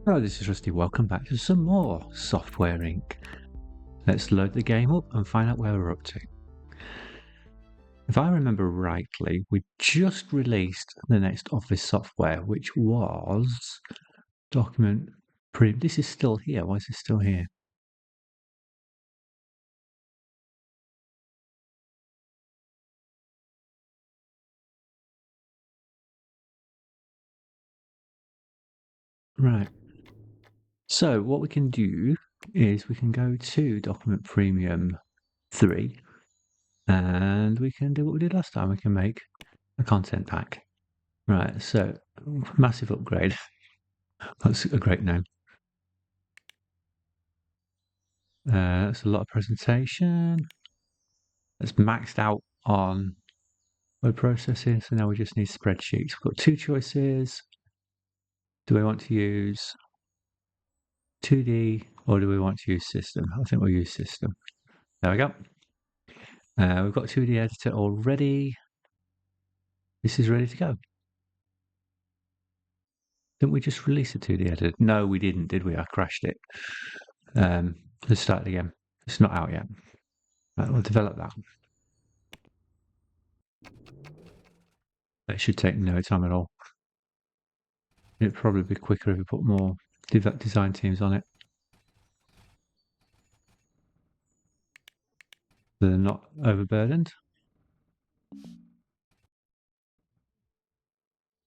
Hello, this is Rusty. Welcome back to some more Software Inc. Let's load the game up and find out where we're up to. If I remember rightly, we just released the next Office software, which was Document Premium. This is still here. Why is this still here? Right. So what we can do is we can go to Document Premium 3 and we can do what we did last time. We can make a content pack. Right, so massive upgrade. That's a great name. That's a lot of presentation. That's maxed out on word processing, so now we just need spreadsheets. We've got two choices. Do we want to use 2D or do we want to use system? I think we'll use system. There we go. We've got 2D editor already. This is ready to go. Didn't we just release a 2D editor? No, we didn't, did we? I crashed it. Let's start it again. It's not out yet. Right, we'll develop that. It should take no time at all. It'd probably be quicker if we put more design teams on it. So they're not overburdened.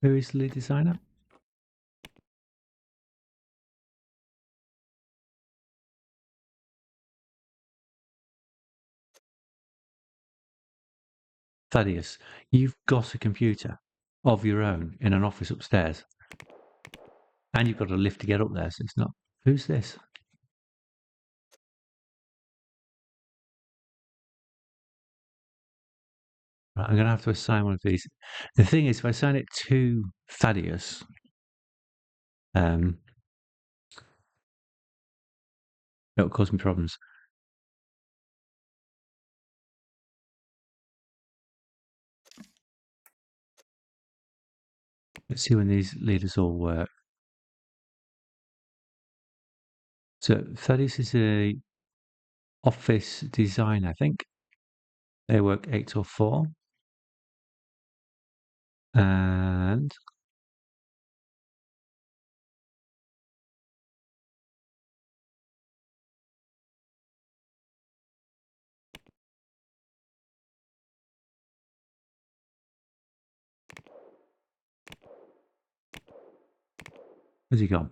Who is the lead designer? Thaddeus, you've got a computer of your own in an office upstairs, and you've got a lift to get up there, so it's not. Who's this? Right, I'm going to have to assign one of these. The thing is, if I assign it to Thaddeus, it'll cause me problems. Let's see when these leaders all work. So Thaddeus is a office designer, I think. They work 8 till 4. And where's he gone?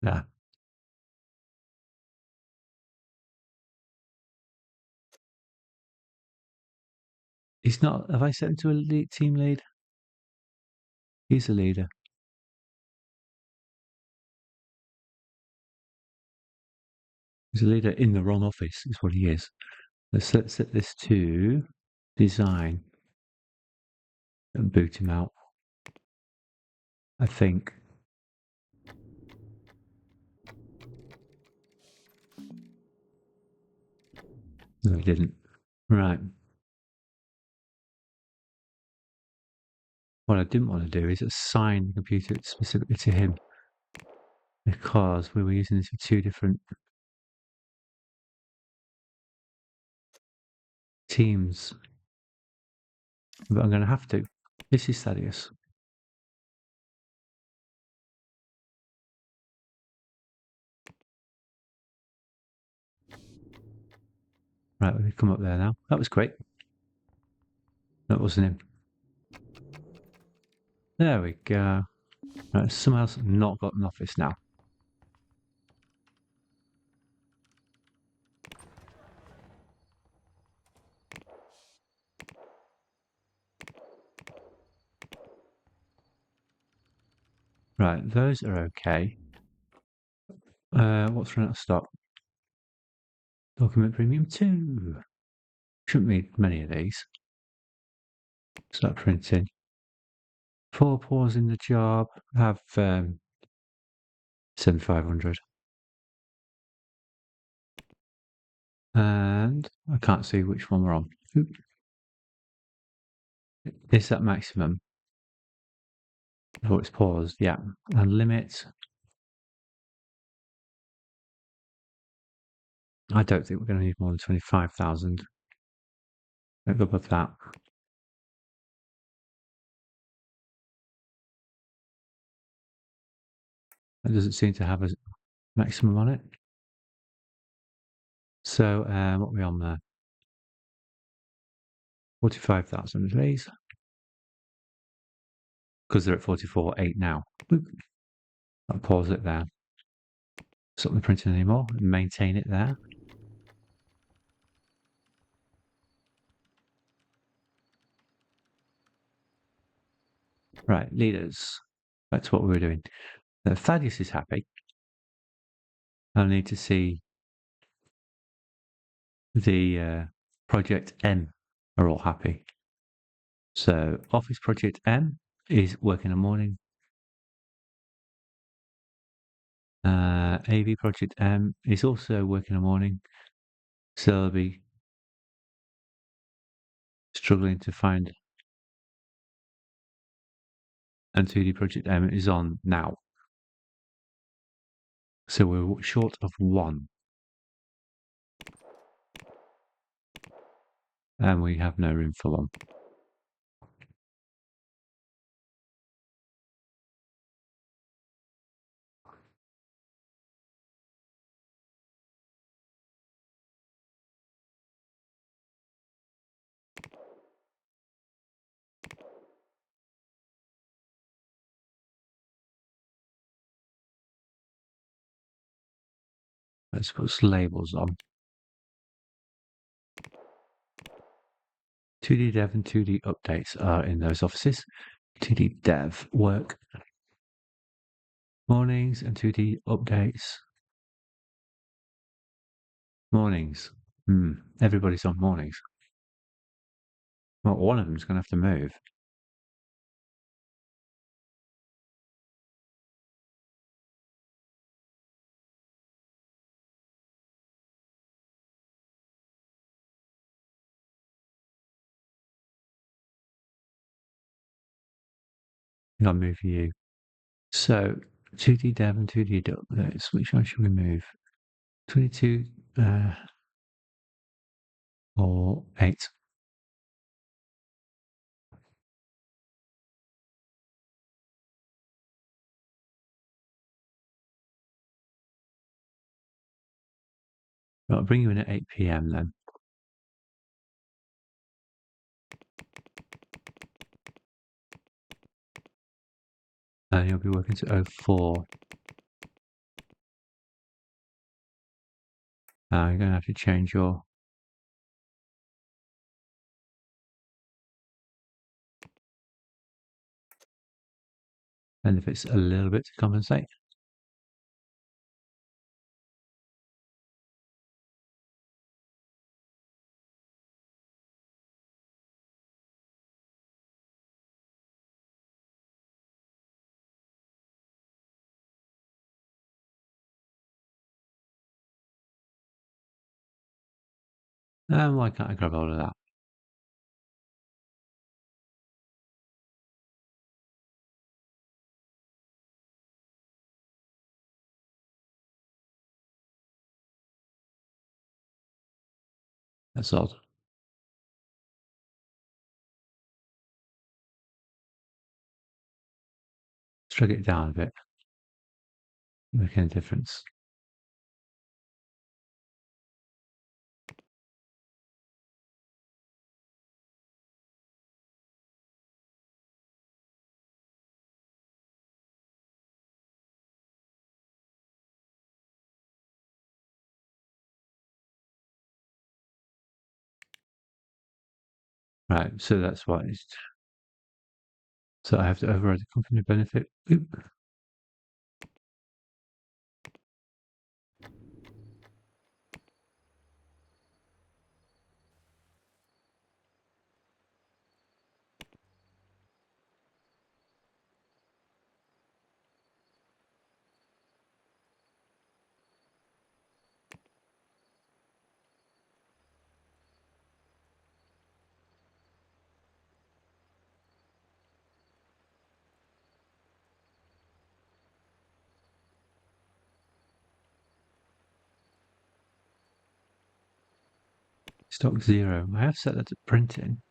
Yeah. He's not. Have I set him to a team lead? He's a leader. He's a leader in the wrong office, is what he is. Let's set this to design and boot him out. I think. No, he didn't. Right. What I didn't want to do is assign the computer specifically to him because we were using this for two different teams. But I'm going to have to. This is Thaddeus. Right, we've come up there now. That was great. That wasn't him. There we go. Right, someone else not got an office now. Right, those are okay. What's running out of stock? Document Premium 2. Shouldn't need many of these. Start printing. 4 pause in the job. Have 7500. And I can't see which one we're on. Is that maximum? Oh, it's paused, yeah. And limit. I don't think we're going to need more than 25,000. Don't go above that. It doesn't seem to have a maximum on it. So what are we on there? 45,000, please. Because they're at 44.8 now. I'll pause it there. Stop the printing anymore and maintain it there. Right, leaders. That's what we were doing. Thaddeus is happy. I need to see the Project M are all happy. So Office Project M is working in the morning. AV Project M is also working in the morning. So they'll be struggling to find. And 2D Project M is on now. So we're short of one. And we have no room for one. Let's put labels on. 2D Dev and 2D Updates are in those offices. 2D Dev work mornings and 2D Updates mornings. Everybody's on mornings. Well, one of them's going to have to move. I'll move you. So 2D Dev and 2D Updates. Which one should we move? 22 or 8? I'll bring you in at 8 p.m. then. And you'll be working to 04. You're going to have to change your benefits a little bit to compensate. Why can't I grab hold of that? That's odd. Let's drag it down a bit. Making a difference. Right, so that's why it's... So I have to override the company benefit. Oop. Stock 0. I have set that to printing.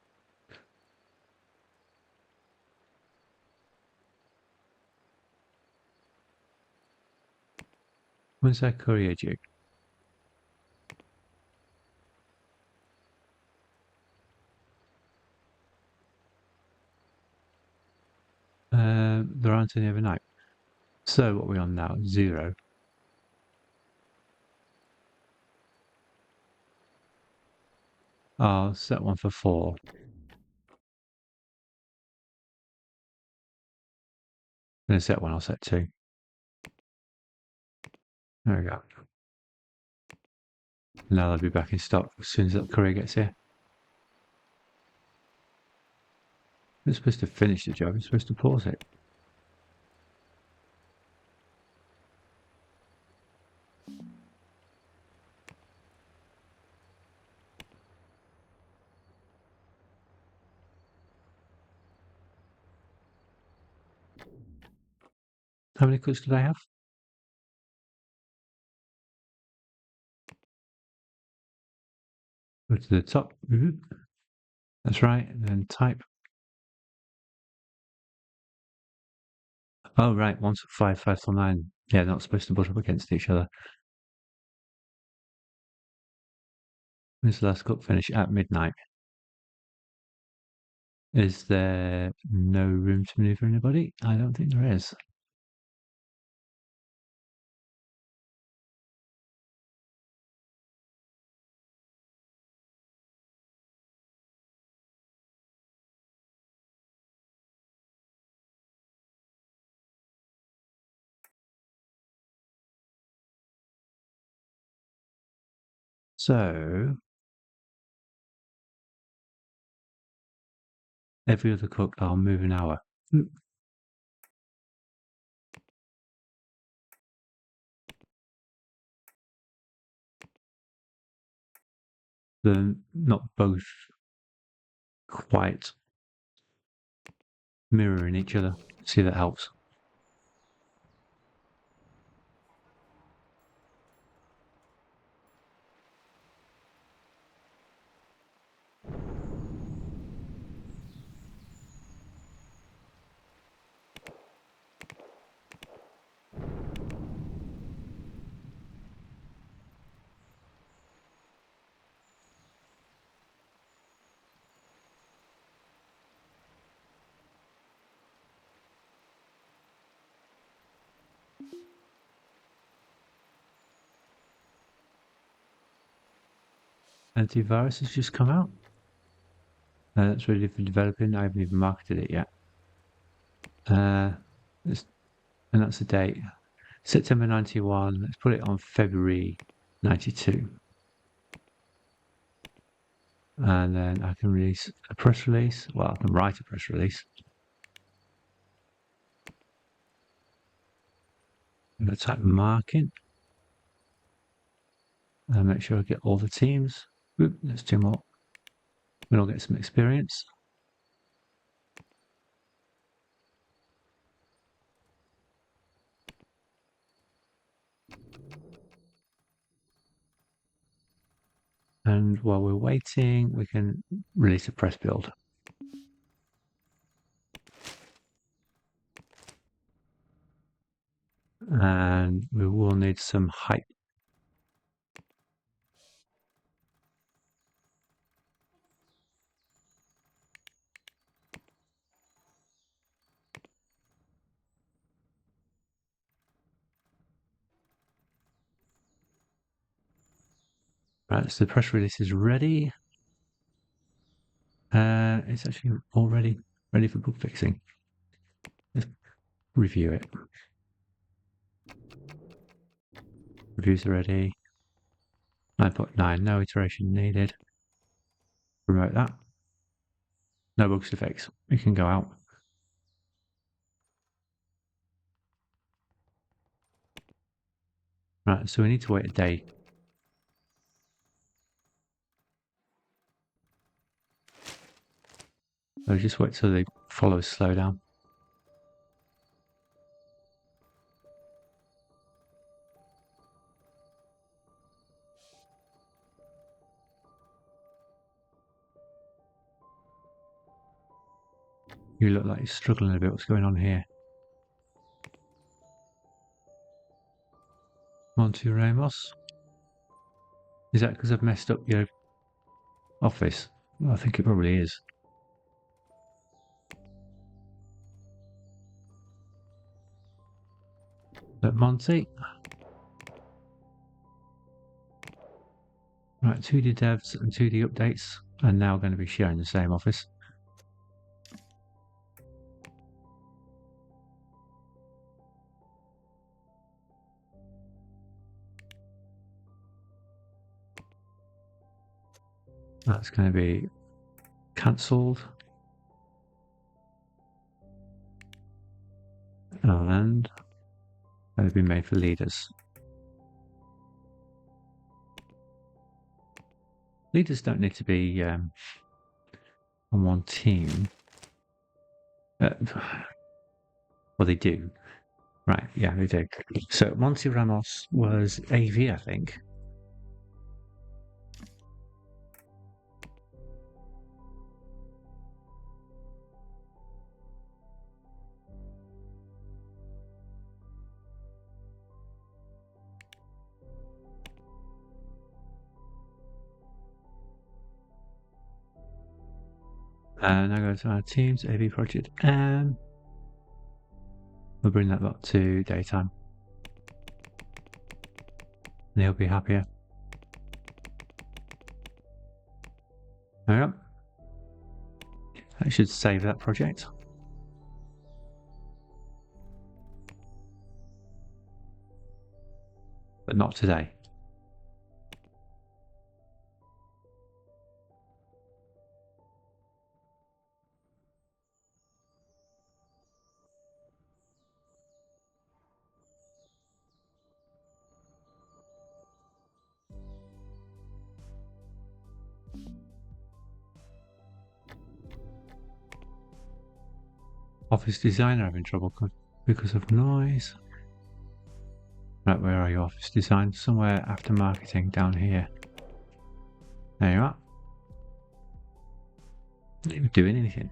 When's that courier jig? There aren't any overnight. So what are we on now? 0. I'll set one for 4. Then set one, I'll set 2. There we go. Now they'll be back in stock as soon as that courier gets here. It's supposed to finish the job, it's supposed to pause it. How many cooks did I have? Go to the top. That's right, and then type. Oh, right, 1 to 5, 5 till 9. Yeah, they're not supposed to butt up against each other. When's the last cook finish? At midnight. Is there no room to maneuver anybody? I don't think there is. So every other cook, I'll move an hour. They're not both quite mirroring each other. See, that helps. Antivirus has just come out. That's ready for developing. I haven't even marketed it yet. And that's the date. September 91. Let's put it on February 92. And then I can release a press release. Well, I can write a press release. I'm going to type marking. And make sure I get all the teams. Oop, there's 2 more. We'll all get some experience. And while we're waiting, we can release a press build. And we will need some hype. Right, so the press release is ready. It's actually already ready for bug fixing. Let's review it. Reviews are ready. 9.9, no iteration needed. Promote that. No bugs to fix. We can go out. Right, so we need to wait a day. So just wait till the followers slow down. You look like you're struggling a bit. What's going on here? Monty Ramos. Is that because I've messed up your office? I think it probably is. But Monty. Right, 2D devs and 2D updates are now going to be sharing the same office. That's going to be cancelled. And they've been made for leaders. Leaders don't need to be on one team. Well, they do. Right, yeah, they do. So Monty Ramos was AV, I think. And now go to our teams, AV project, and we'll bring that up to daytime. And he'll be happier. There we go. I should save that project. But not today. Office designer having trouble because of noise. Right, where are you, office design? Somewhere after marketing down here. There you are. Not even doing anything.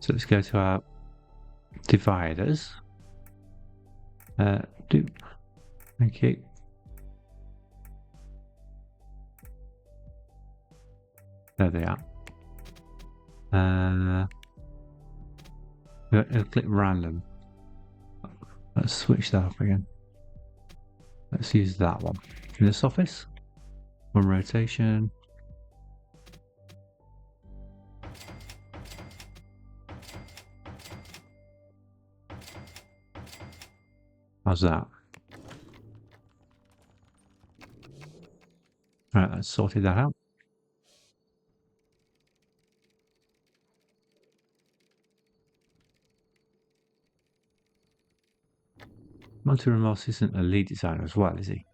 So let's go to our dividers. Thank you. There they are. It'll click random. Let's switch that up again. Let's use that one. In this office, one rotation. How's that? Alright, let's sorted that out. Monty Ramos isn't a lead designer as well, is he?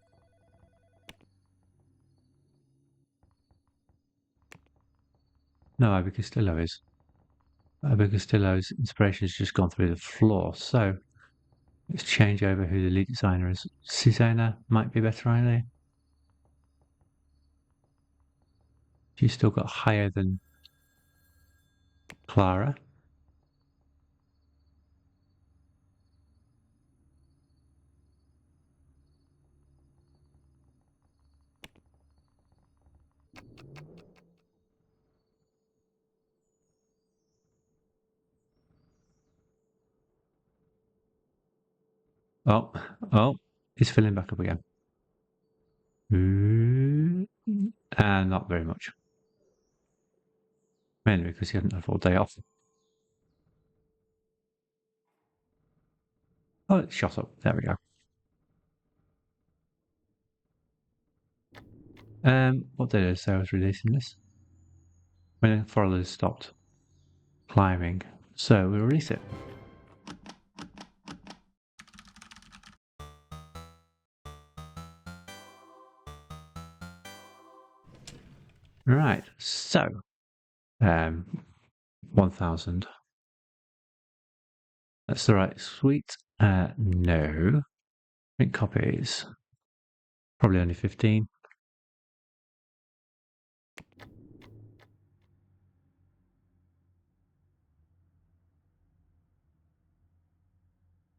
No, Abby Castillo is. Abby Castillo's inspiration has just gone through the floor, so let's change over who the lead designer is. Susanna might be a better idea. She's still got higher than Clara. Oh, he's filling back up again. And not very much. Mainly because he hadn't had a full day off. Oh, it's shot up. There we go. What did I say I was releasing this? When the followers stopped climbing. So we'll release it. Right, so 1000. That's the right suite. No. Print copies. Probably only 15.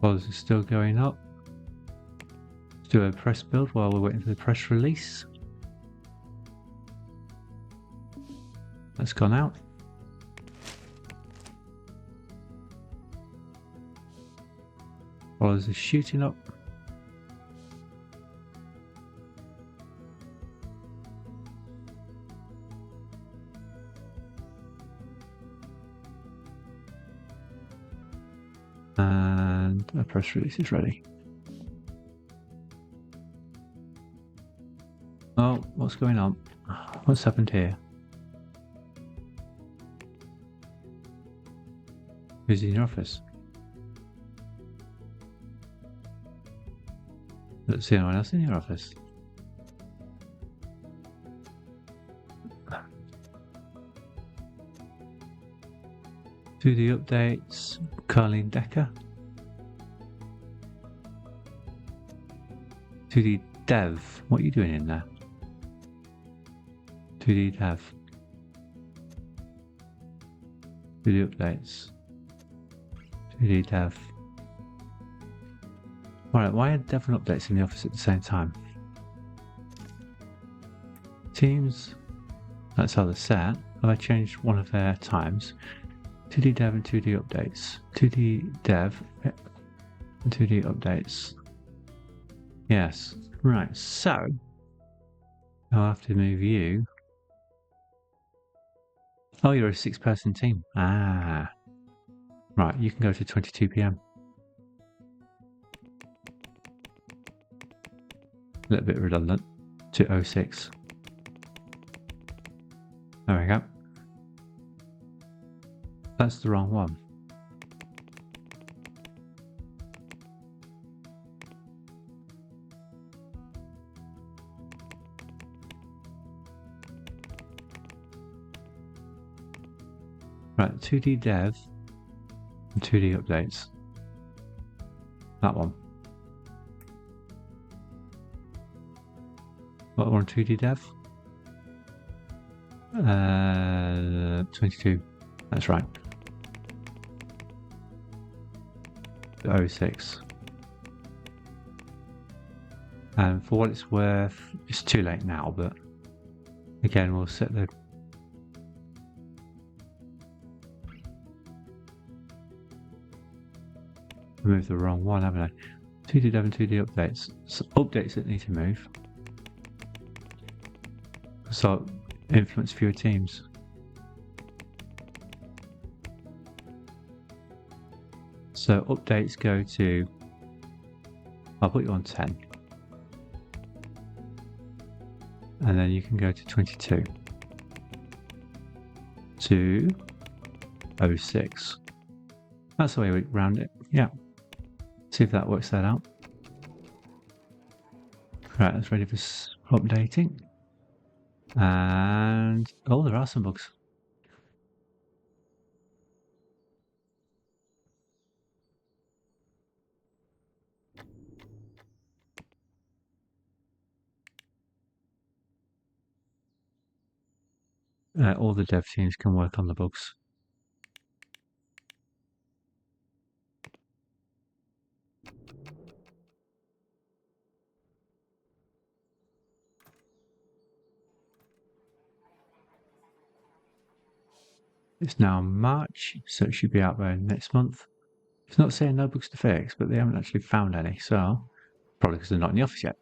Followers are still going up. Let's do a press build while we're waiting for the press release. That's gone out. Followers are shooting up. And a press release is ready. Oh, what's going on? What's happened here? Who's in your office? Don't see anyone else in your office. Do the updates, Carleen Decker. To the dev. What are you doing in there? To the dev. To the updates. To the dev. Alright, why are dev and updates in the office at the same time? Teams. That's how they're set. Have I changed one of their times? 2D dev and 2D updates. 2D dev and 2D updates. Yes. Right, so I'll have to move you. Oh, you're a 6-person team. Ah. Right, you can go to 22 PM. A little bit redundant. To 06. There we go. That's the wrong one. Right, 2D dev and 2D updates. That one. What one? 2D dev? 22. That's right. 06. And for what it's worth, it's too late now, but again, we'll set the remove the wrong one, haven't I? 2D dev and 2D updates. So updates that need to move. So influence fewer teams. So updates go to, I'll put you on 10. And then you can go to 22. To 06. That's the way we round it. Yeah. See if that works that out. Right, that's ready for updating. And oh, there are some bugs. All the dev teams can work on the bugs. It's now March, so it should be out by next month. It's not saying no bugs to fix, but they haven't actually found any, so probably because they're not in the office yet.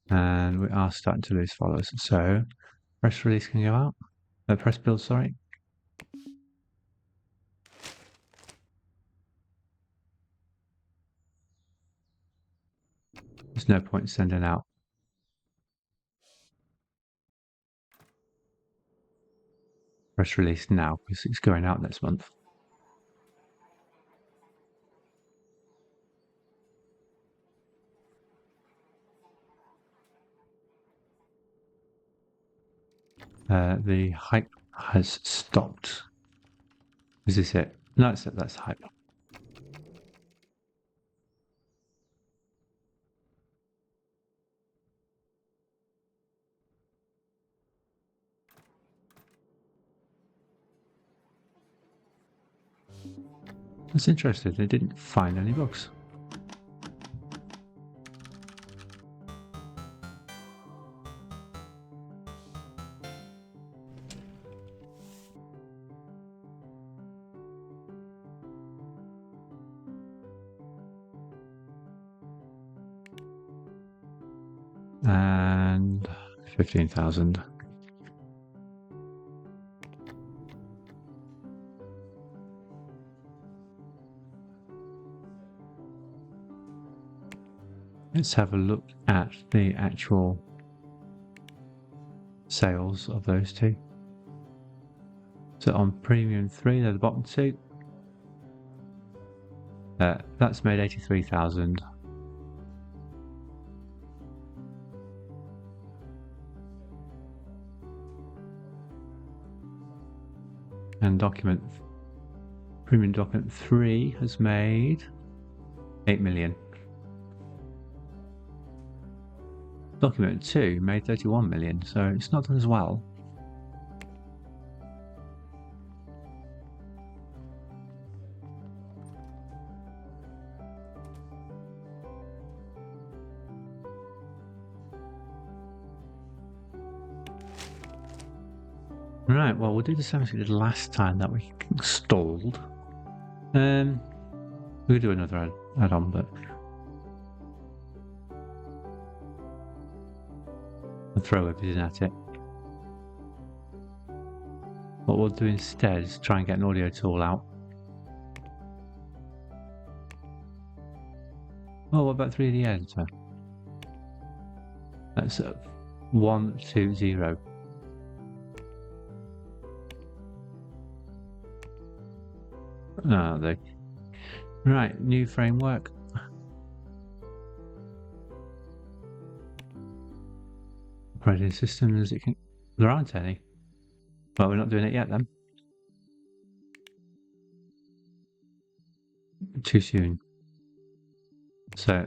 And we are starting to lose followers, so press release can go out. Press build, sorry. There's no point in sending out. Press release now because it's going out next month. The hype has stopped. Is this it? No, that's hype. That's interesting. They didn't find any bugs. And 15,000. Let's have a look at the actual sales of those two. So on Premium 3, they're the bottom two. That's made 83,000. And Premium Document 3 has made 8 million. Document 2 made 31 million, so it's not done as well. Right, well, we'll do the same as we did last time that we stalled. We'll do another add-on, but I'll throw everything at it. What we'll do instead is try and get an audio tool out. Oh, what about 3D editor? That's 120. Right, new framework. Operating systems, there aren't any. Well, we're not doing it yet then. Too soon. So,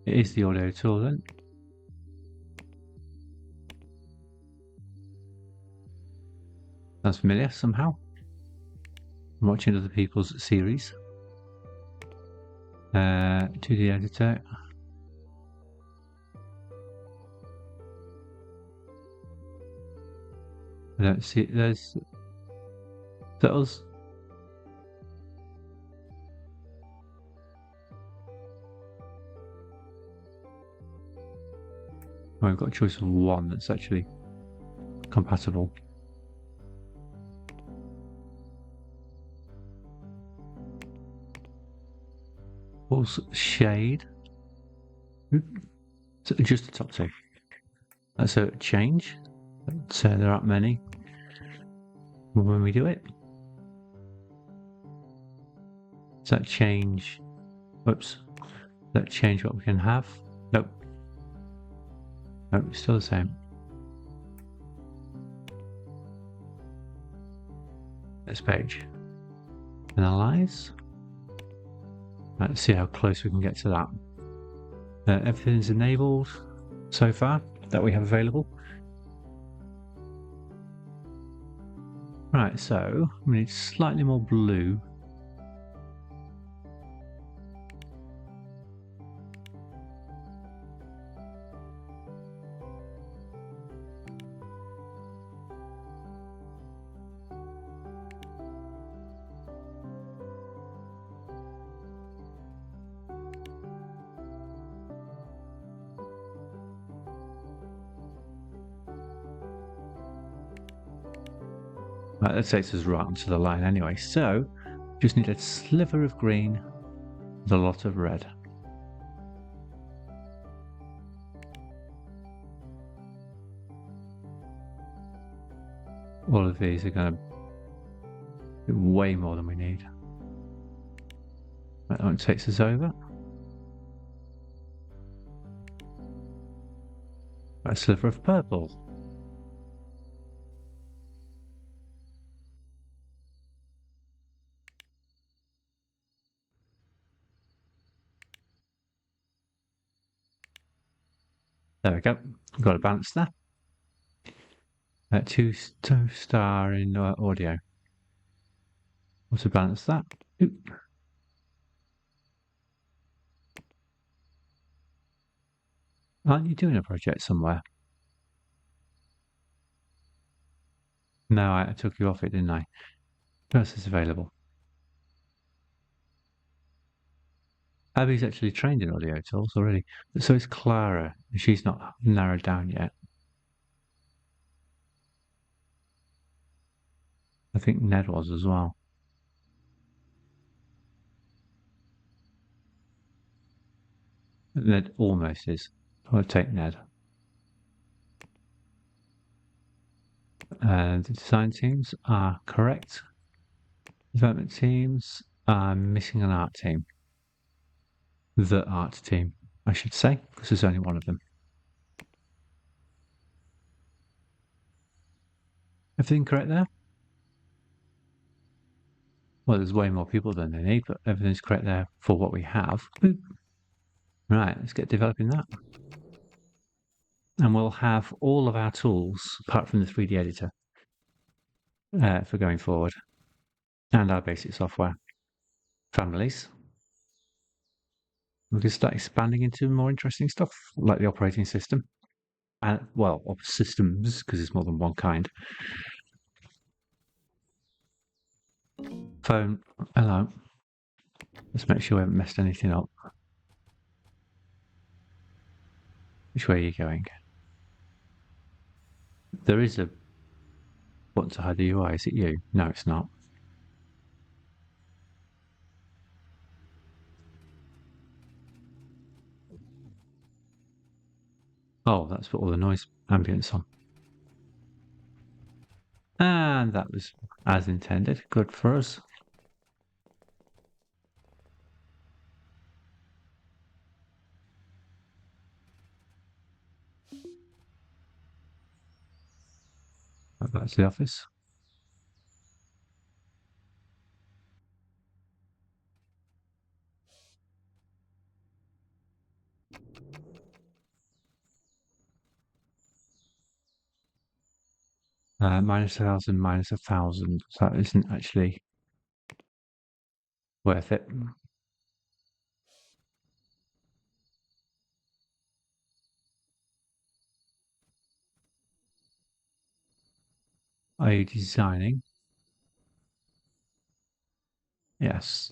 it is the audio tool then. That's familiar somehow. I'm watching other people's series. 2D editor. I don't see it. There's those. Oh, I've got a choice of one that's actually compatible. Pulse shade. So just the top two. That's a change. But there aren't many when we do it. Does that change? Whoops. Does that change what we can have? Nope. Nope, it's still the same. This page. Analyze. Right, let's see how close we can get to that. Everything's enabled so far that we have available. Right, so we need slightly more blue. Right, that takes us right onto the line anyway, so just need a sliver of green with a lot of red. All of these are going to be way more than we need. That one takes us over. A sliver of purple. There we go. We've got a balance there. Two star in audio. What's to balance that? Oop. Aren't you doing a project somewhere? No, I took you off it, didn't I? Versus available. Abby's actually trained in audio tools already. So it's Clara. She's not narrowed down yet. I think Ned was as well. Ned almost is. I'll take Ned. And the design teams are correct. Development teams are missing an art team. The art team, I should say, because there's only one of them. Everything correct there? Well, there's way more people than they need, but everything's correct there for what we have. Right, let's get developing that. And we'll have all of our tools, apart from the 3D editor, for going forward. And our basic software. Families. We can start expanding into more interesting stuff, like the operating system. And, well, of systems, because there's more than one kind. Phone, hello. Let's make sure we haven't messed anything up. Which way are you going? There is a button to hide the UI. Is it you? No, it's not. Oh, that's put all the noise ambience on. And that was as intended. Good for us. That's the office. Minus 1,000, minus 1,000. So that isn't actually worth it. Are you designing? Yes.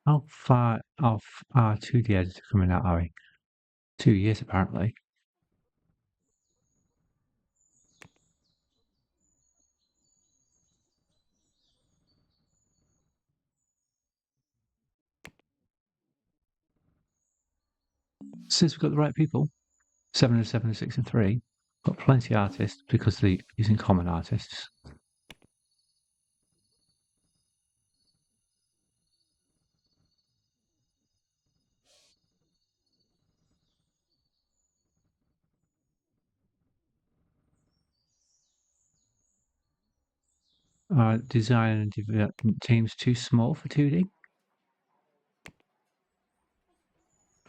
How far off our 2D editor coming out, are we? 2 years, apparently. Since we've got the right people, 707, 6 and 3, got plenty of artists because they're using common artists. Design and development teams too small for 2D?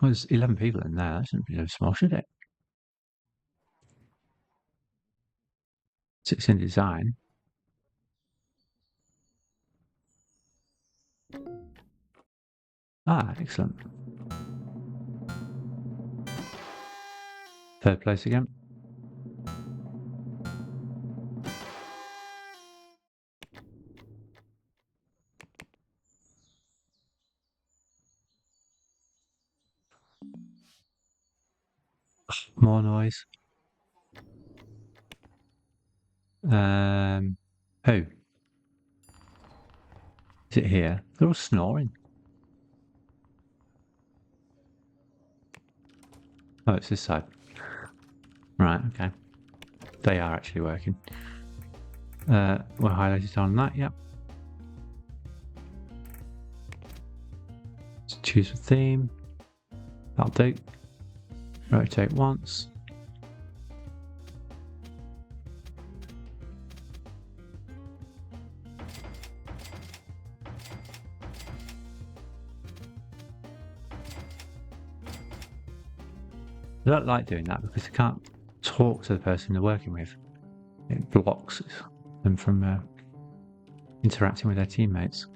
Well, there's 11 people in there. That shouldn't be so small, should it? 6 in design. Ah, excellent. Third place again. More noise. Who? Is it here? They're all snoring. Oh, it's this side. Right, okay. They are actually working. We're highlighted on that, yep. Let's choose a theme. That'll do. Rotate once. I don't like doing that because I can't talk to the person they're working with. It blocks them from interacting with their teammates.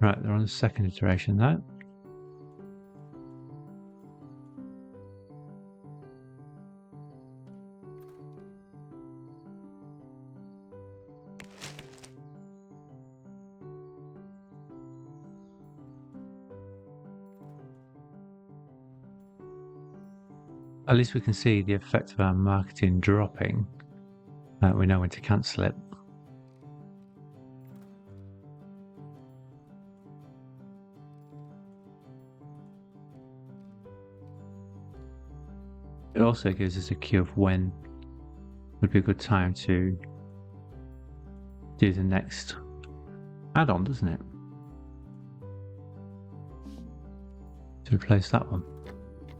Right, they're on the second iteration now. At least we can see the effect of our marketing dropping. We know when to cancel it. It also gives us a cue of when would be a good time to do the next add-on, doesn't it? To replace that one.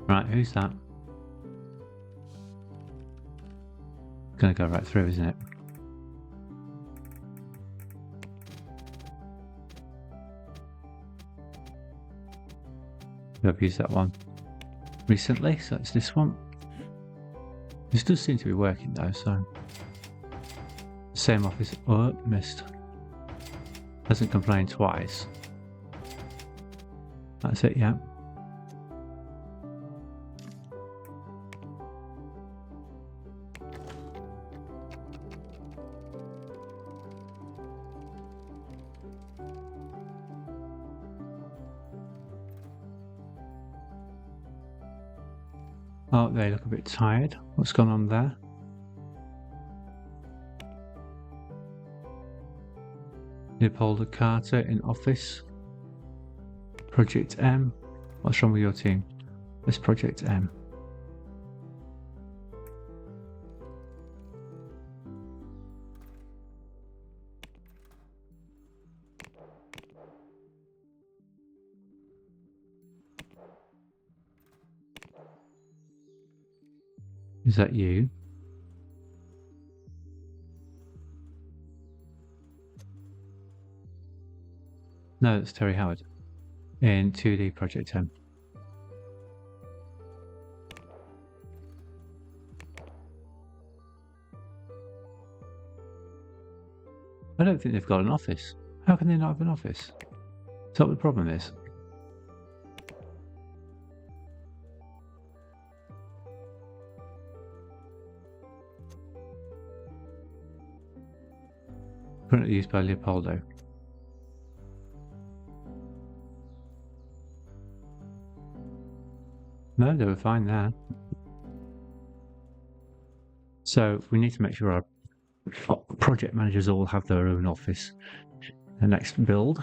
Right, who's that? Gonna go right through, isn't it? I've used that one recently, so it's this one. This does seem to be working though, so same office. Oh, missed. Hasn't complained twice. That's it, yeah. Oh, they look a bit tired. What's gone on there? Leopoldo Carter in office. Project M. What's wrong with your team? This Project M. Is that you? No, it's Terry Howard in 2D Project M. I don't think they've got an office. How can they not have an office? Is that what the problem is? Currently used by Leopoldo. No, they were fine there. So we need to make sure our project managers all have their own office. The next build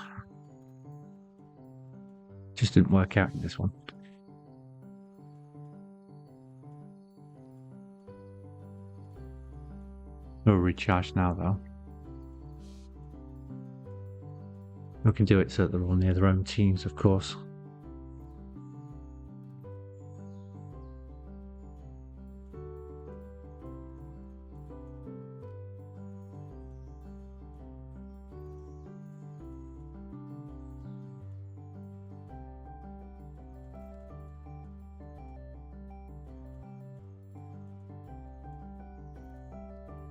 just didn't work out in this one. We'll recharge now though. We can do it so that they're all near their own teams, of course.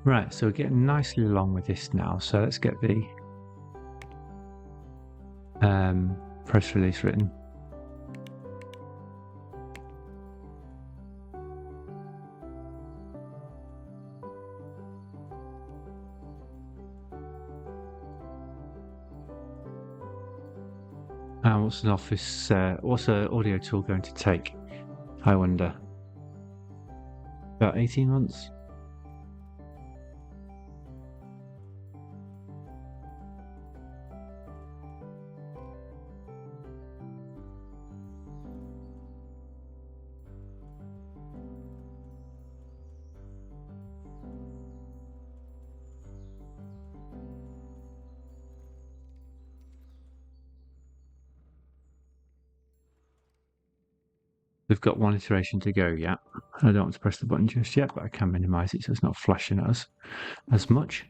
Right, so we're getting nicely along with this now. So let's get the press release written. And what's an office? What's an audio tool going to take? I wonder. About 18 months. We've got one iteration to go yet. I don't want to press the button just yet, but I can minimize it so it's not flashing at us as much.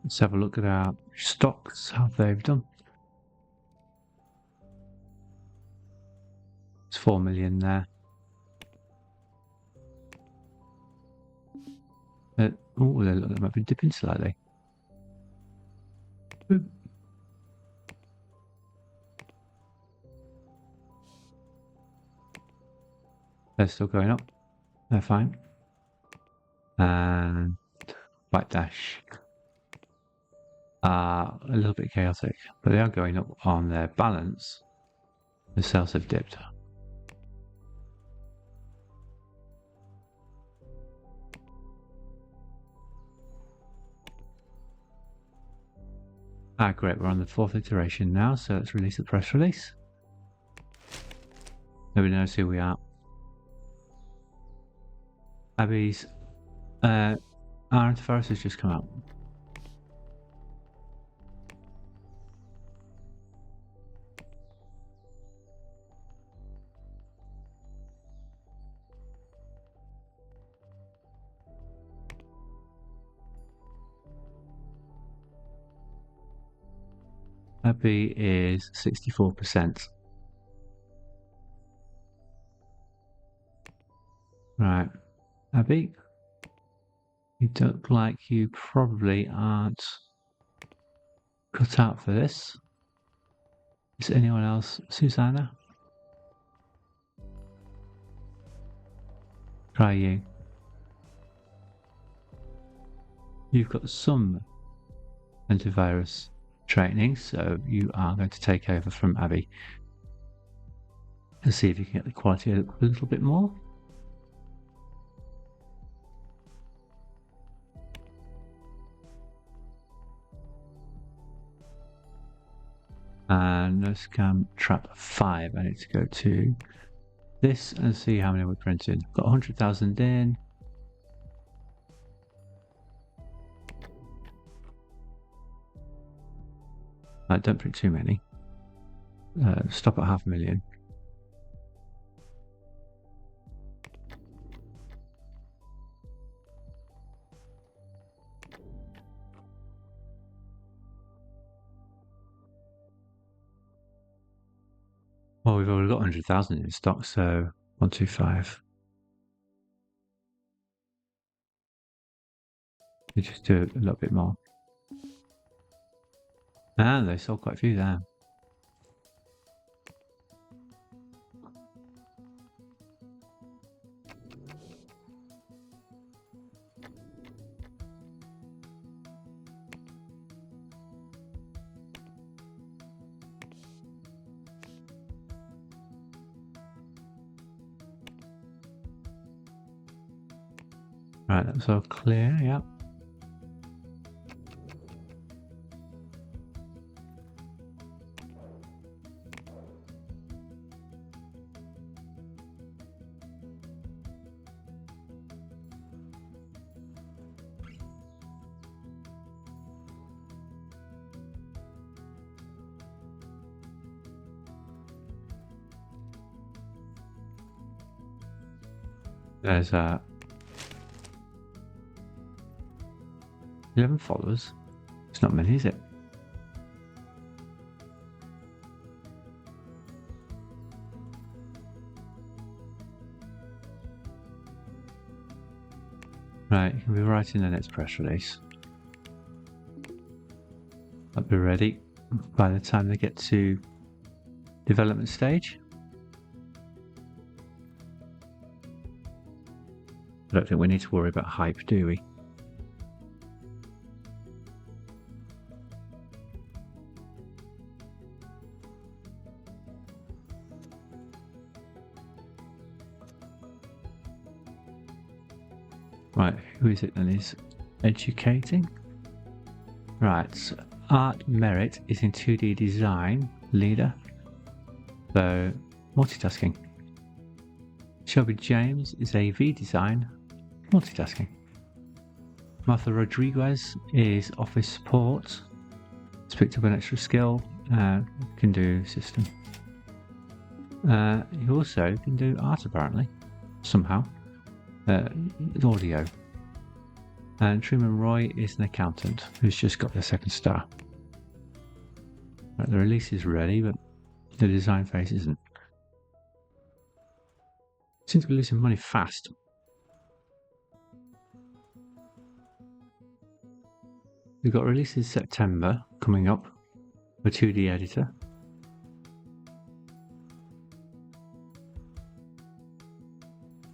Let's have a look at our stocks, how they've done. It's 4 million there. Oh, they might be dipping slightly. Boop. They're still going up. They're fine. And White Dash are a little bit chaotic, but they are going up on their balance. The sales have dipped. Ah, great, we're on the 4th iteration now, so let's release the press release. Nobody knows who we are. Abby's our antivirus has just come out. Abby is 64%. Right, Abby, you look like you probably aren't cut out for this. Is anyone else? Susanna? Try you. You've got some antivirus training, so you are going to take over from Abby and see if you can get the quality up a little bit more. And no scam trap 5. I need to go to this and see how many we're printing. Got 100,000 in. Don't print too many. Stop at 500,000. Well, we've already got 100,000 in stock, so 125. We just do a little bit more. And they sold quite a few there. Right, that's all clear, yep. There's 11 followers. It's not many, is it? Right, you can be writing the next press release. I'll be ready by the time they get to development stage. I don't think we need to worry about hype, do we? Right, who is it then? Is educating? Right, so Art Merit is in 2D design, leader. So, multitasking. Shelby James is AV design, multitasking. Martha Rodriguez is office support. It's picked up an extra skill, can do system. You also can do art apparently, somehow. Audio. And Truman Roy is an accountant who's just got their second star. Right, the release is ready, but the design phase isn't. Seems to be losing money fast. We've got releases September coming up, a 2D editor.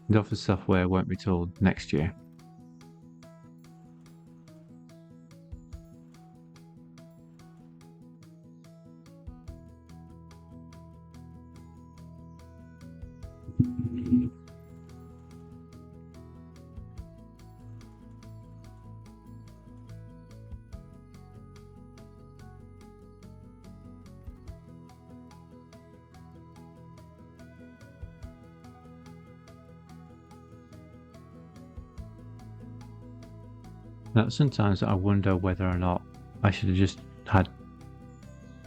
And Office software won't be till next year. Now, sometimes I wonder whether or not I should have just had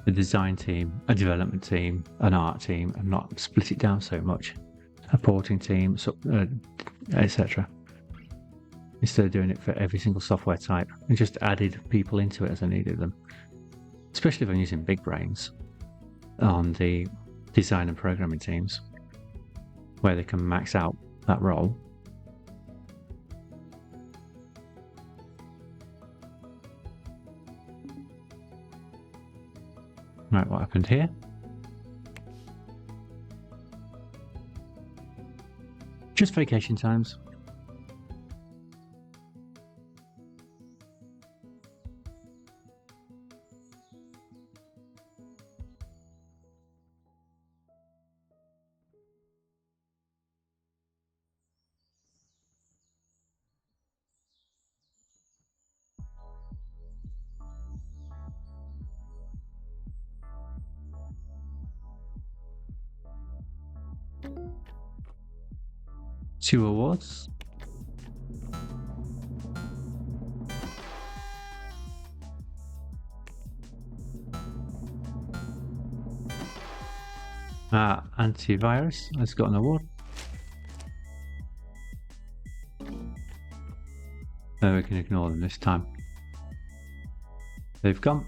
a design team, a development team, an art team, and not split it down so much. A porting team, etc. Instead of doing it for every single software type, and just added people into it as I needed them. Especially if I'm using big brains on the design and programming teams, where they can max out that role. Right, what happened here? Just vacation times. Two awards. Antivirus has got an award. So we can ignore them this time. They've gone.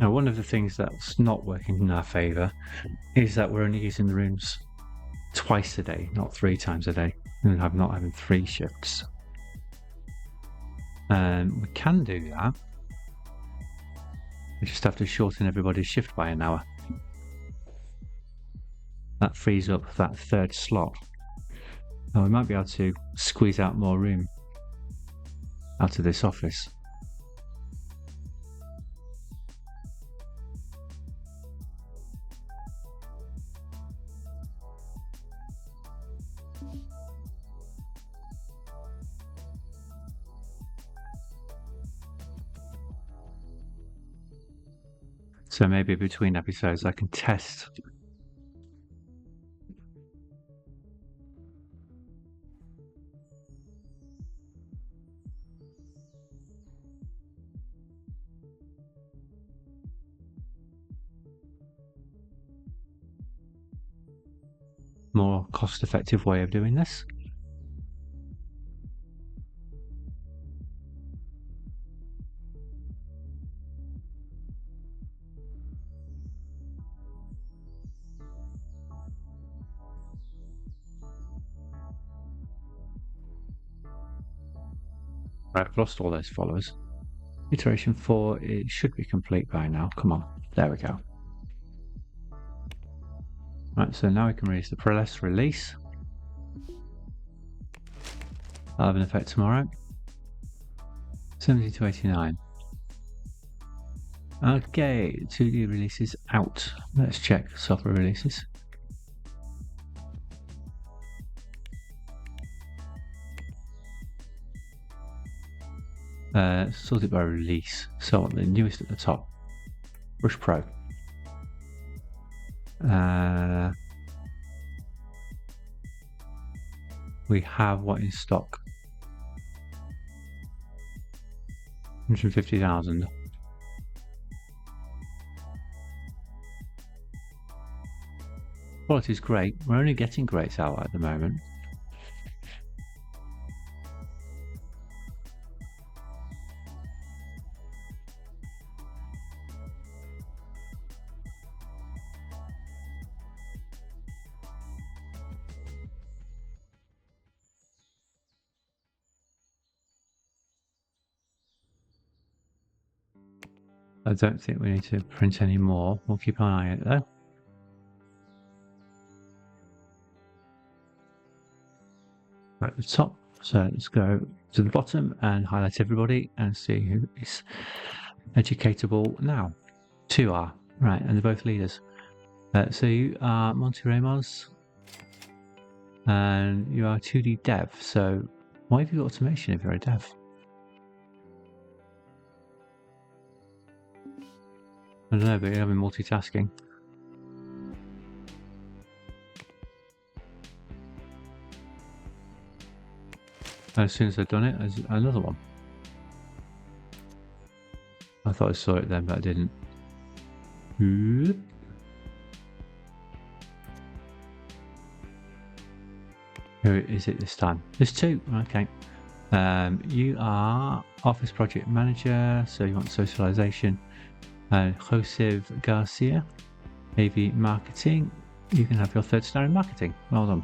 Now, one of the things that's not working in our favour is that we're only using the rooms twice a day, not 3 times a day, and I'm not having 3 shifts. We can do that. We just have to shorten everybody's shift by an hour. That frees up that 3rd slot. Now, we might be able to squeeze out more room out of this office. So maybe between episodes I can test more cost-effective way of doing this. Right, I've lost all those followers. Iteration 4, it should be complete by now. Come on, there we go. Right, so now we can release the press release. That'll have an effect tomorrow. 70 to 89. Okay, 2D releases out. Let's check software releases. Sorted by release. So the newest at the top. Rush Pro. we have what in stock? 150,000. Quality is great. We're only getting greats out at the moment. I don't think we need to print any more. We'll keep an eye on it though. Right at the top. So let's go to the bottom and highlight everybody and see who is educatable now. 2 are. Right, and they're both leaders. So you are Monty Ramos and you are 2D dev. So why have you got automation if you're a dev? I don't know, but you're having multitasking. As soon as I've done it, there's another one. I thought I saw it then, but I didn't. Who is it this time? There's 2. Okay. You are Office Project Manager, so you want socialization. Josef Garcia, AV Marketing. You can have your 3rd star in marketing. Well done.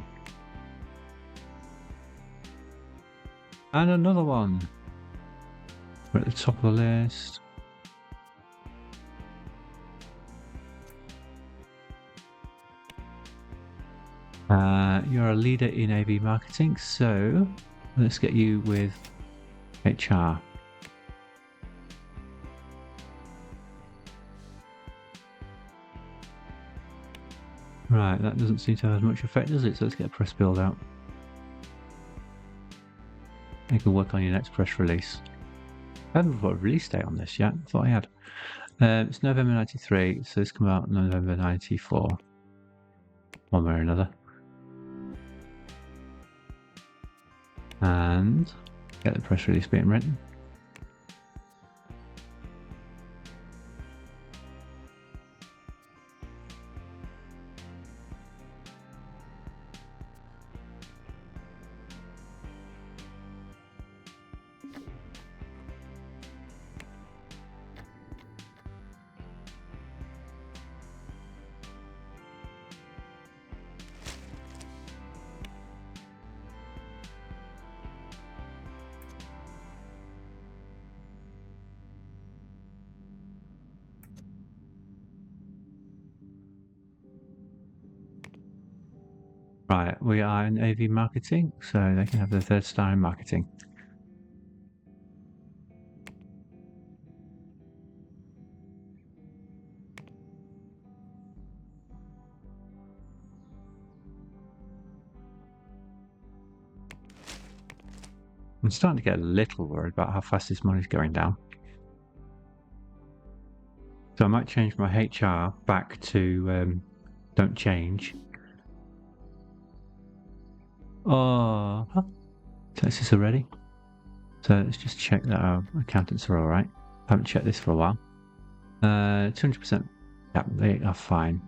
And another one. We're at the top of the list. You're a leader in AV marketing, so let's get you with HR. Right, that doesn't seem to have much effect, does it? So let's get a press build out. You can work on your next press release. I haven't got a release date on this yet. I thought I had. It's November 93, so this comes out November 94. One way or another. And get the press release being written. Right, we are in AV marketing, so they can have their 3rd star in marketing. I'm starting to get a little worried about how fast this money's going down. So I might change my HR back to don't change. Oh, test this already. So let's just check that our accountants are all right. I haven't checked this for a while. 200%. Yeah, they are fine.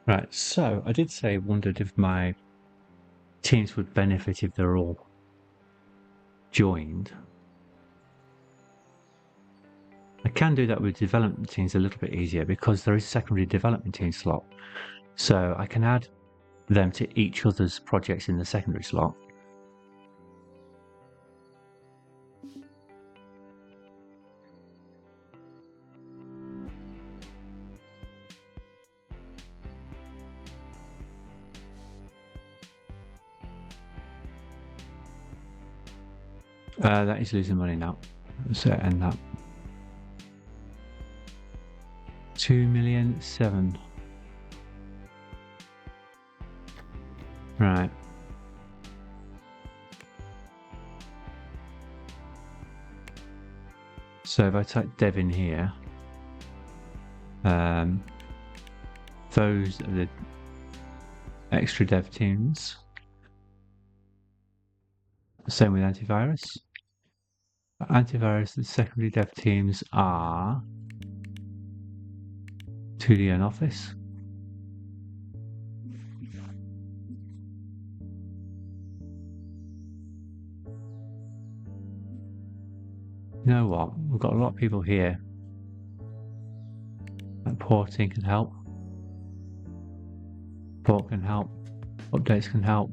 Right, so I did say wondered if my teams would benefit if they're all joined. I can do that with development teams a little bit easier because there is a secondary development team slot. So I can add them to each other's projects in the secondary slot. That is losing money now. So end that. 2,000,007. Right. So if I type dev in here, those are the extra dev teams. Same with antivirus. Antivirus, the secondary dev teams are 2D and Office. You know what? We've got a lot of people here. Like porting can help. Port can help. Updates can help.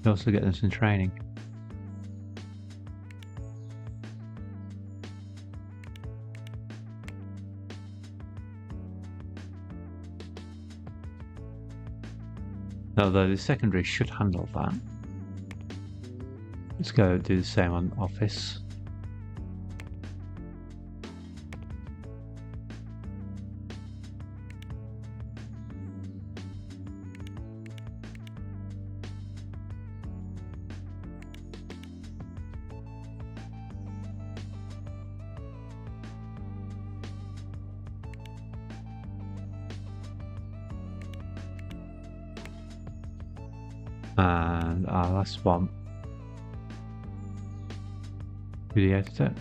You also get them some training. Although the secondary should handle that. Let's go do the same on Office. And our last one. Video editor.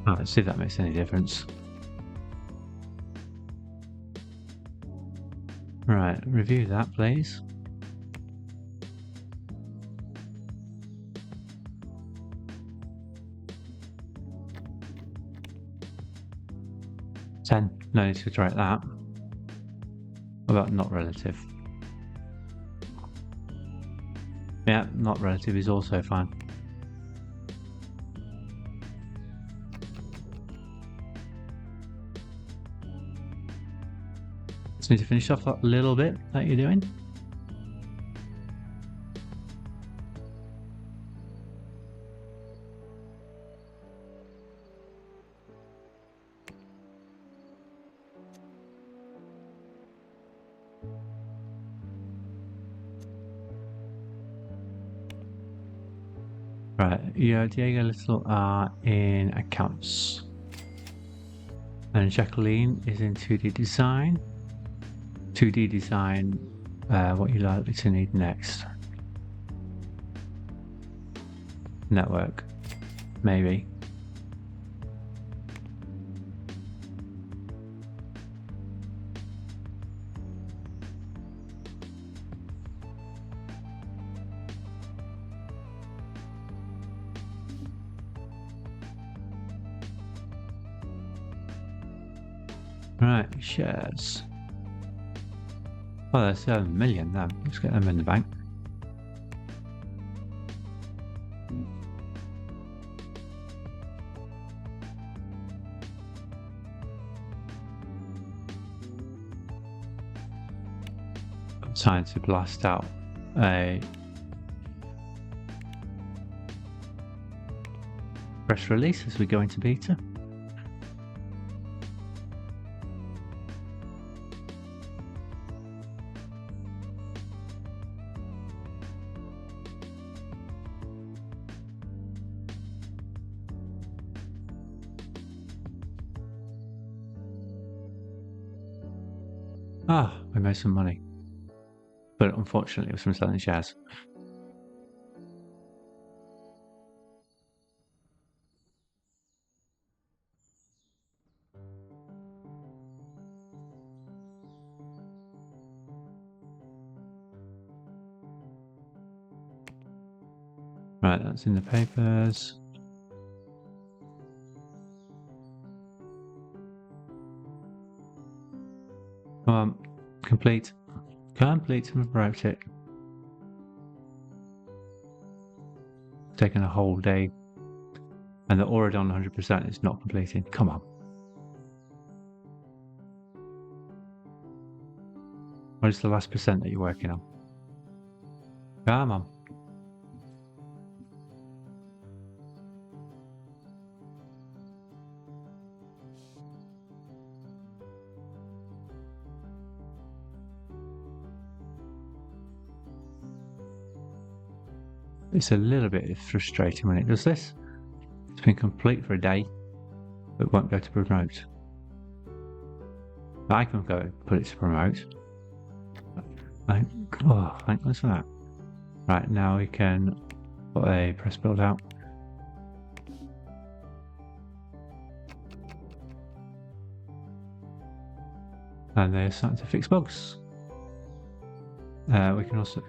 Let's see if that makes any difference. Right, review that, please. No need to write that. What about not relative? Yeah, not relative is also fine. Just need to finish off that little bit that you're doing. Right, yeah, Diego Little are in accounts. And Jacqueline is in 2D design. 2D design, what you're likely to need next. Network, maybe. Right, shares. Oh, there's 7 million then. Let's get them in the bank. Time to blast out a press release as we go into beta. We made some money. But unfortunately, it was from selling shares. Right, that's in the papers. Complete. Complete and wrote it. taken a whole day. And they're already on 100%, it's not completing. Come on. What is the last percent that you're working on? Come on. It's a little bit frustrating when it does this. It's been complete for a day, but won't go to promote. I can go put it to promote. Thank goodness for that. Right, now we can put a press build out. And they're starting to fix bugs. We can also...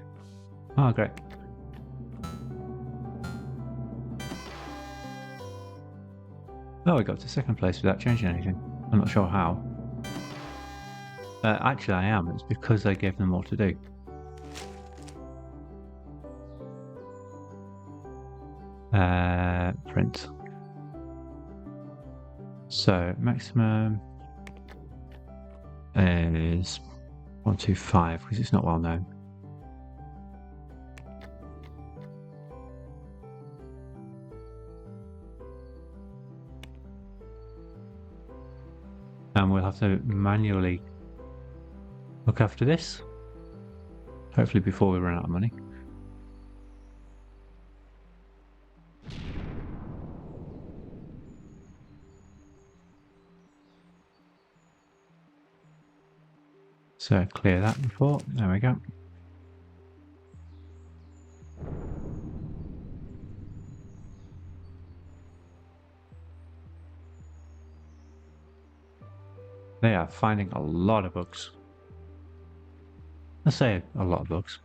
Oh, great. Oh, we got to second place without changing anything. I'm not sure how. Actually, I am. It's because I gave them more to do. Print. So, maximum is 125 because it's not well known. And we'll have to manually look after this, hopefully before we run out of money. So clear that before, there we go. They are finding a lot of bugs. I say a lot of bugs.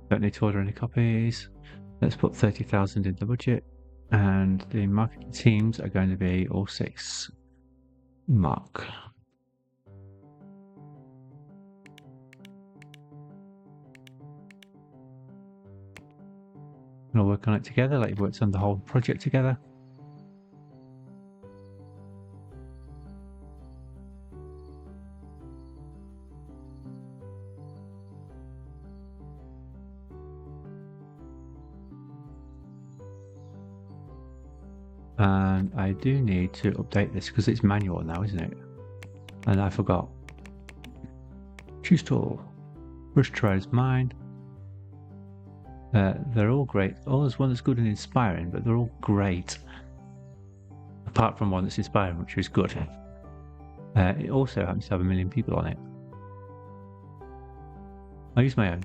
Don't need to order any copies. Let's put 30,000 in the budget, and the marketing teams are going to be all 6 mark. We'll work on it together, like you've worked on the whole project together. And I do need to update this because it's manual now, isn't it? And I forgot. Choose tool. Brush try is mine. They're all great. Oh, there's one that's good and inspiring, but they're all great. Apart from one that's inspiring, which is good. It also happens to have 1 million people on it. I'll use my own.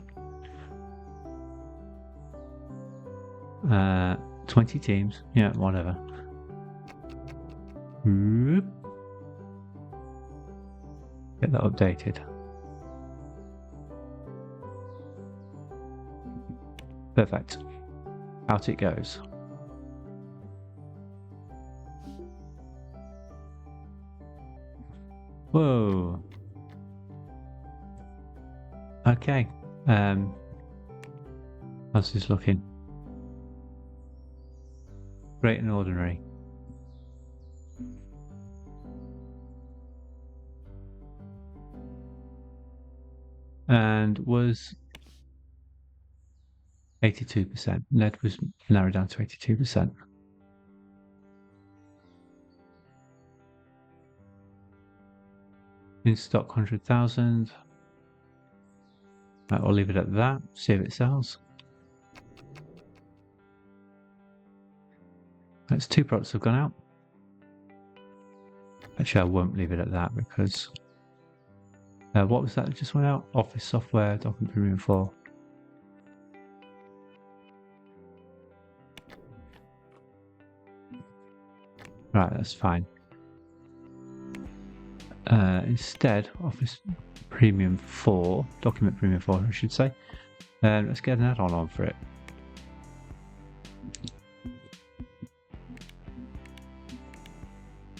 20 teams. Yeah, whatever. Get that updated. Perfect. Out it goes. Whoa. Okay. How's this looking? Great and ordinary. And was 82%. Lead was narrowed down to 82%. In stock 100,000. Right, I'll leave it at that, see if it sells. That's 2 products have gone out. Actually, I won't leave it at that because what was that that just went out? Office software, document premium 4. Right, that's fine. Instead, Office Premium 4, Document Premium 4, I should say. Let's get an add-on on for it.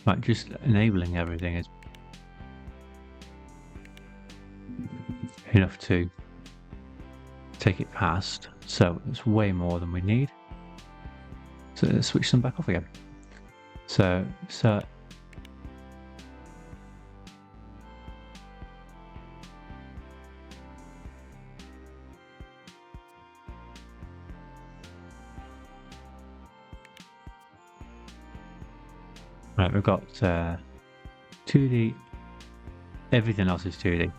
Like, just enabling everything is enough to take it past, so it's way more than we need. So let's switch them back off again. So right, we've got 2D. Everything else is 2D,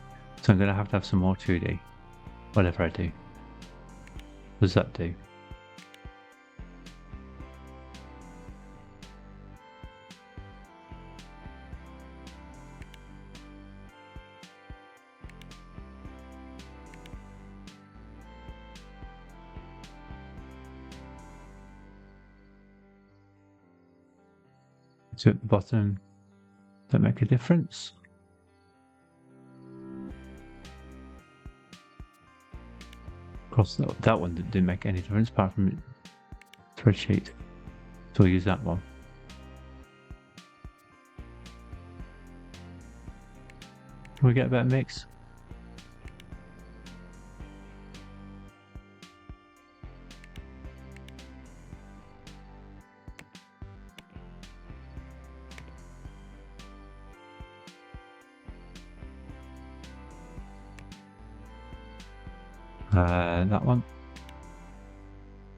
so I'm going to have some more 2D. Whatever I do. What does that do? So at the bottom, don't make a difference. Of course, that one didn't make any difference apart from spreadsheet. So we'll use that one. Can we get a better mix? That one.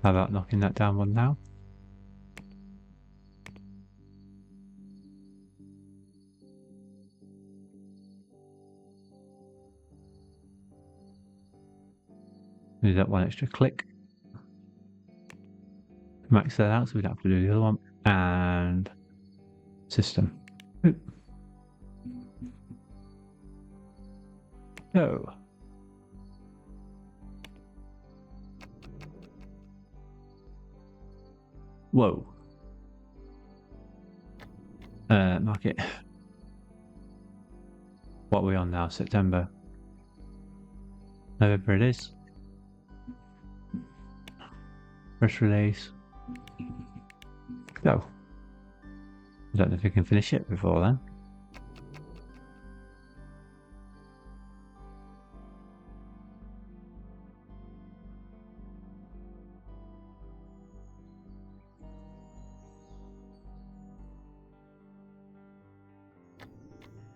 How about knocking that down one now? Do that one extra click. Max that out so we don't have to do the other one. And system. Ooh. Oh. Whoa. Market. What are we on now? September. November it is. Press release. Go. I don't know if we can finish it before then.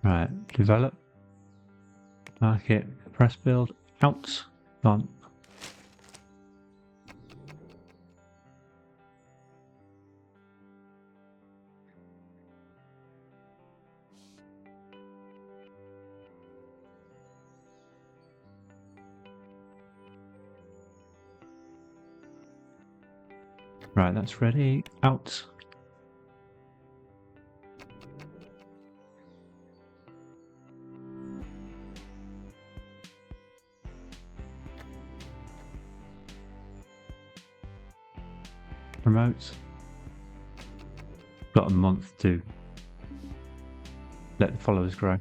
Right, develop, market, press build, out, done. Right, that's ready, out. Promote. Got a month to let the followers grow.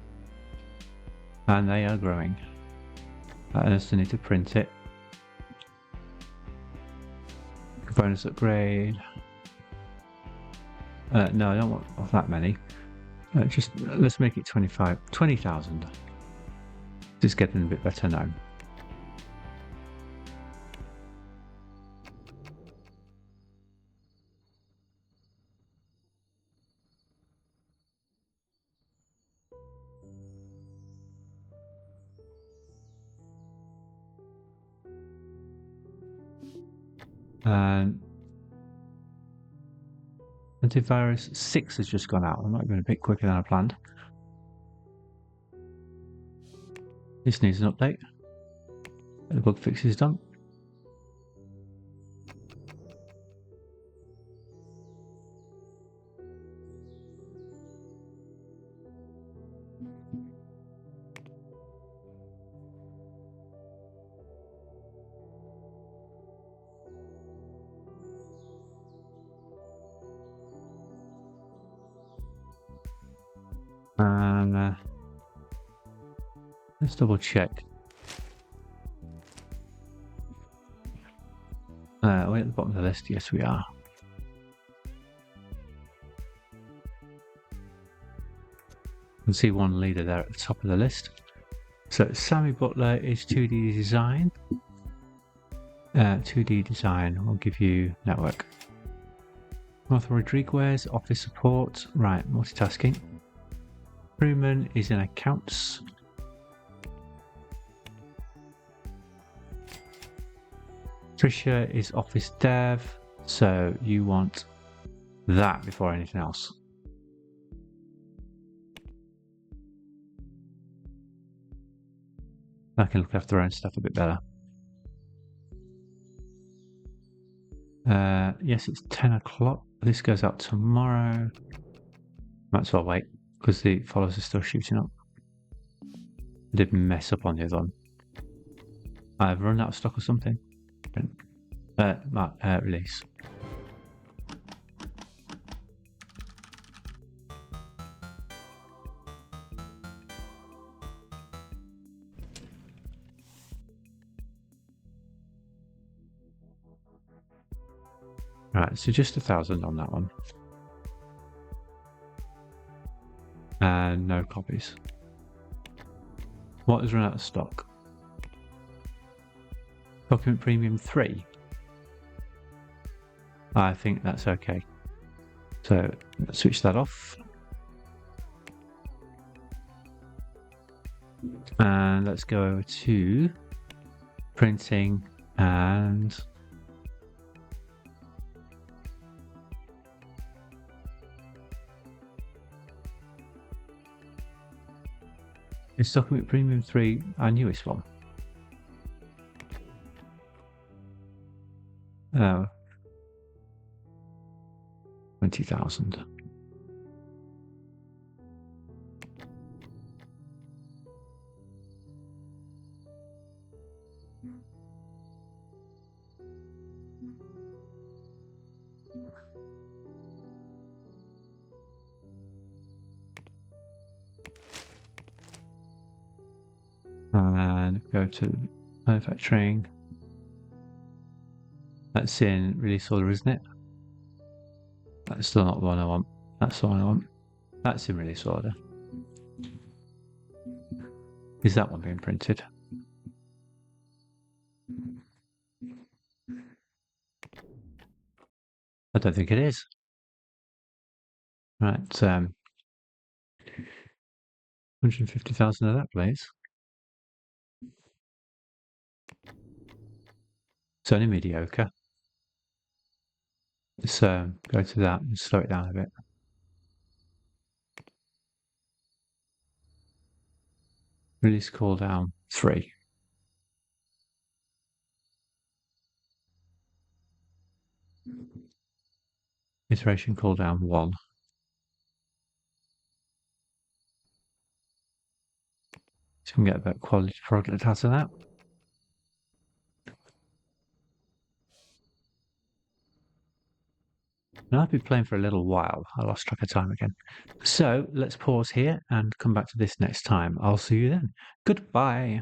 And they are growing. I still need to print it. Bonus upgrade. No, I don't want that many. Just let's make it 20,000. Just getting a bit better now. And antivirus 6 has just gone out. I might have been a bit quicker than I planned. This needs an update. The bug fix is done. And Let's double check. We're at the bottom of the list. Yes, we are. You can see one leader there at the top of the list. So Sammy Butler is 2D design. 2D design will give you network. Martha Rodriguez, office support. Right, multitasking. Truman is in accounts. Trisha is office dev. So you want that before anything else. I can look after their own stuff a bit better. Yes, it's 10 o'clock. This goes out tomorrow. Might as well wait because the followers are still shooting up. I did mess up on the other one. I've run out of stock or something. Release. Right, so just 1,000 on that one. And no copies. What has run out of stock? Document Premium 3. I think that's okay. So let's switch that off. And let's go over to printing and is Document Premium 3 our newest one? Oh. 20,000. And go to manufacturing. That's in release order, isn't it? That's still not the one I want. That's the one I want. That's in release order. Is that one being printed? I don't think it is. Right, 150,000 of that, please. It's only mediocre. Let's go to that and slow it down a bit. Release cooldown 3. Iteration cooldown 1. So we can get a bit of quality product out of that. Now I've been playing for a little while. I lost track of time again. So let's pause here and come back to this next time. I'll see you then. Goodbye.